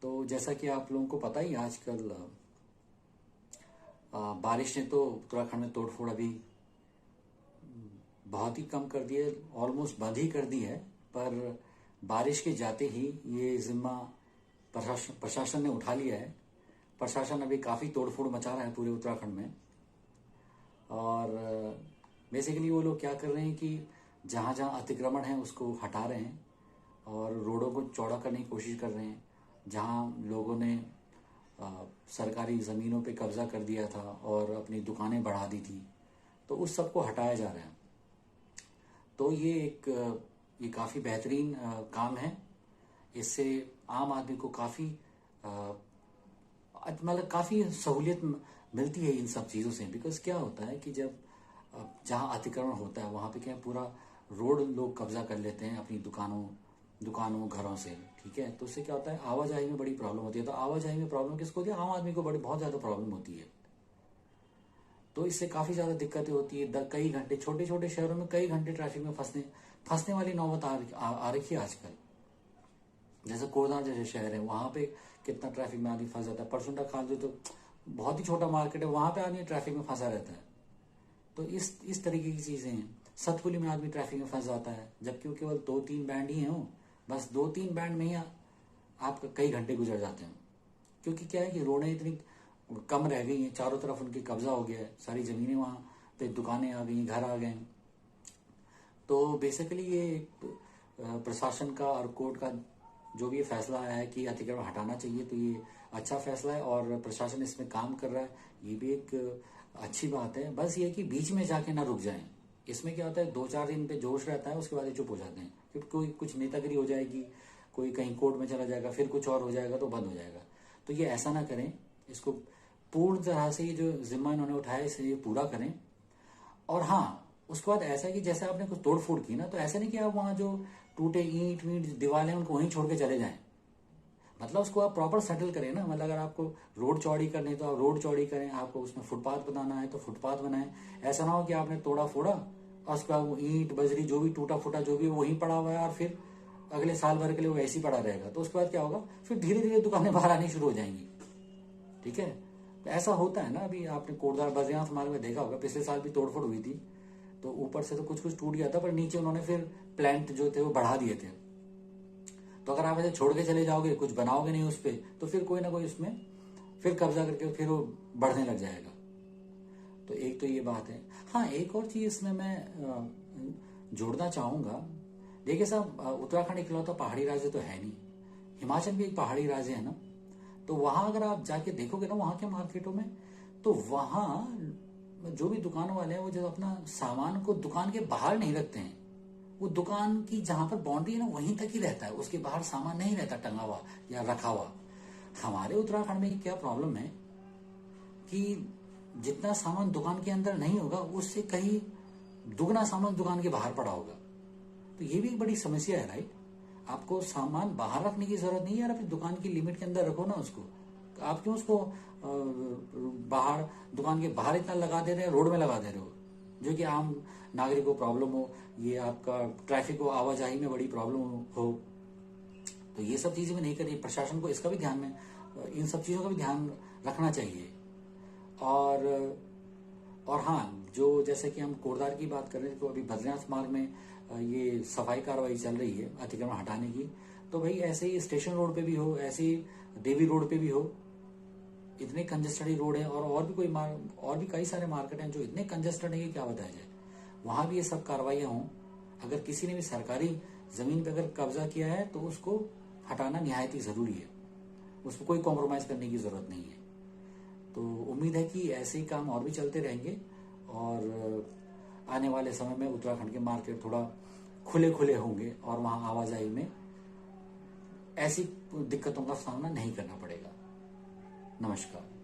तो जैसा कि आप लोगों को पता ही आजकल बारिश ने तो उत्तराखंड में तोड़फोड़ अभी बहुत ही कम कर दी है, ऑलमोस्ट बंद ही कर दी है। पर बारिश के जाते ही ये जिम्मा प्रशासन ने उठा लिया है। प्रशासन अभी काफ़ी तोड़फोड़ मचा रहा है पूरे उत्तराखंड में। और बेसिकली वो लोग क्या कर रहे हैं कि जहाँ जहाँ अतिक्रमण है उसको हटा रहे हैं और रोडों को चौड़ा करने की कोशिश कर रहे हैं। जहाँ लोगों ने सरकारी ज़मीनों पे कब्जा कर दिया था और अपनी दुकानें बढ़ा दी थी, तो उस सब को हटाया जा रहा है। तो ये काफ़ी बेहतरीन काम है। इससे आम आदमी को काफ़ी मतलब काफ़ी सहूलियत मिलती है इन सब चीज़ों से। बिकॉज क्या होता है कि जब जहाँ अतिक्रमण होता है वहाँ पे क्या पूरा रोड लोग कब्जा कर लेते हैं अपनी दुकानों घरों से, ठीक है। तो उससे क्या होता है, आवाजाही में बड़ी प्रॉब्लम होती है। तो आवाजाही में प्रॉब्लम किसको होती है? आम आदमी को बहुत ज़्यादा प्रॉब्लम होती है। तो इससे काफ़ी ज़्यादा दिक्कतें होती है। कई घंटे, छोटे छोटे शहरों में कई घंटे ट्रैफिक में फंसने वाली नौबत आ रखी है आजकल। जैसे कोरदा जैसे शहर है, वहाँ पे कितना ट्रैफिक में आदमी फंस जाता है। परसुंडा खाल तो बहुत ही छोटा मार्केट है, वहाँ पे आदमी ट्रैफिक में फंसा रहता है। तो इस तरीके की चीज़ें हैं। सतपुली में आदमी ट्रैफिक में फंस जाता है, जबकि वो केवल 2-3 बैंड ही हों, बस 2-3 बैंड में ही आपका कई घंटे गुजर जाते हैं। क्योंकि क्या है कि रोडें इतनी कम रह गई हैं, चारों तरफ उनकी कब्जा हो गया है, सारी ज़मीनें वहाँ पे, दुकानें आ गई, घर आ गए। तो बेसिकली ये प्रशासन का और कोर्ट का जो भी ये फैसला आया है कि अतिक्रमण हटाना चाहिए, तो ये अच्छा फैसला है और प्रशासन इसमें काम कर रहा है, ये भी एक अच्छी बात है। बस ये कि बीच में जाके ना रुक जाएं। इसमें क्या होता है, 2-4 दिन पे जोश रहता है, उसके बाद ये चुप हो जाते हैं। क्योंकि कोई कुछ नेतागिरी हो जाएगी, कोई कहीं कोर्ट में चला जाएगा, फिर कुछ और हो जाएगा तो बंद हो जाएगा। तो ये ऐसा ना करें, इसको पूर्ण तरह से ये जो जिम्मा इन्होंने उठाया इसे ये पूरा करें। और हाँ, उसके बाद ऐसा है कि जैसे आपने कुछ तोड़फोड़ की ना, तो ऐसा नहीं कि आप वहाँ जो टूटे ईंट वींट दीवारें उनको वहीं छोड़ के चले जाएं। मतलब उसको आप प्रॉपर सेटल करें ना। मतलब अगर आपको रोड चौड़ी करनी है तो आप रोड चौड़ी करें, आपको उसमें फुटपाथ बनाना है तो फुटपाथ बनाएं। ऐसा ना हो कि आपने तोड़ा फोड़ा और उसके बाद वो ईंट बजरी जो भी टूटा फूटा जो भी वहीं पड़ा हुआ है और फिर अगले साल भर के लिए वो ऐसे ही पड़ा रहेगा। तो उसके बाद क्या होगा, फिर धीरे धीरे दुकानें बाहर आनी शुरू हो जाएंगी, ठीक है। तो ऐसा होता है ना, अभी आपने कोटद्वार बद्रीनाथ मार्ग में देखा होगा, पिछले साल भी तोड़फोड़ हुई थी। तो ऊपर से तो कुछ टूट गया था, पर नीचे उन्होंने फिर प्लांट जो थे वो बढ़ा दिए थे। तो अगर आप ऐसे छोड़ के चले जाओगे, कुछ बनाओगे नहीं उस पर, तो फिर कोई ना कोई उसमें फिर कब्जा करके फिर वो बढ़ने लग जाएगा। तो एक तो ये बात है। हाँ, एक और चीज इसमें मैं जोड़ना चाहूंगा। देखिए साहब, उत्तराखंड इकलौता पहाड़ी राज्य तो है नहीं, हिमाचल भी एक पहाड़ी राज्य है ना। तो वहां अगर आप जाके देखोगे ना वहां के मार्केटों में, तो वहां जो भी दुकान वाले हैं वो जो अपना सामान को दुकान के बाहर नहीं रखते हैं। वो दुकान की जहां पर बाउंड्री है ना वहीं तक ही रहता है, उसके बाहर सामान नहीं रहता टंगा हुआ या रखा हुआ। हमारे उत्तराखंड में क्या प्रॉब्लम है कि जितना सामान दुकान के अंदर नहीं होगा उससे कहीं दुगना सामान दुकान के बाहर पड़ा होगा। तो ये भी एक बड़ी समस्या है, राइट। आपको सामान बाहर रखने की जरूरत नहीं है यार, अपनी दुकान की लिमिट के अंदर रखो ना उसको। आप क्यों उसको बाहर दुकान के बाहर इतना लगा दे रहे हैं, रोड में लगा दे रहे हो, जो कि आम नागरिक को प्रॉब्लम हो, ये आपका ट्रैफिक को आवाजाही में बड़ी प्रॉब्लम हो। तो ये सब चीजें भी नहीं करिए। प्रशासन को इसका भी ध्यान में, इन सब चीजों का भी ध्यान रखना चाहिए। और हाँ, जो जैसे कि हम कोटद्वार की बात कर रहे थे, तो अभी बद्रीनाथ मार्ग में ये सफाई कार्रवाई चल रही है अतिक्रमण हटाने की। तो भाई ऐसे ही स्टेशन रोड पे भी हो, ऐसे ही देवी रोड पे भी हो, इतने कंजेस्टेड रोड है। और भी कई सारे मार्केट हैं जो इतने कंजेस्टेड है कि क्या बताया जाए। वहां भी ये सब कार्रवाइयां हों। अगर किसी ने भी सरकारी जमीन पे अगर कब्जा किया है तो उसको हटाना निहायत ही जरूरी है, उसको कोई कॉम्प्रोमाइज करने की जरूरत नहीं है। तो उम्मीद है कि ऐसे ही काम और भी चलते रहेंगे और आने वाले समय में उत्तराखंड के मार्केट थोड़ा खुले खुले होंगे और वहां आवाजाही में ऐसी दिक्कतों का सामना नहीं करना पड़ेगा। नमस्कार।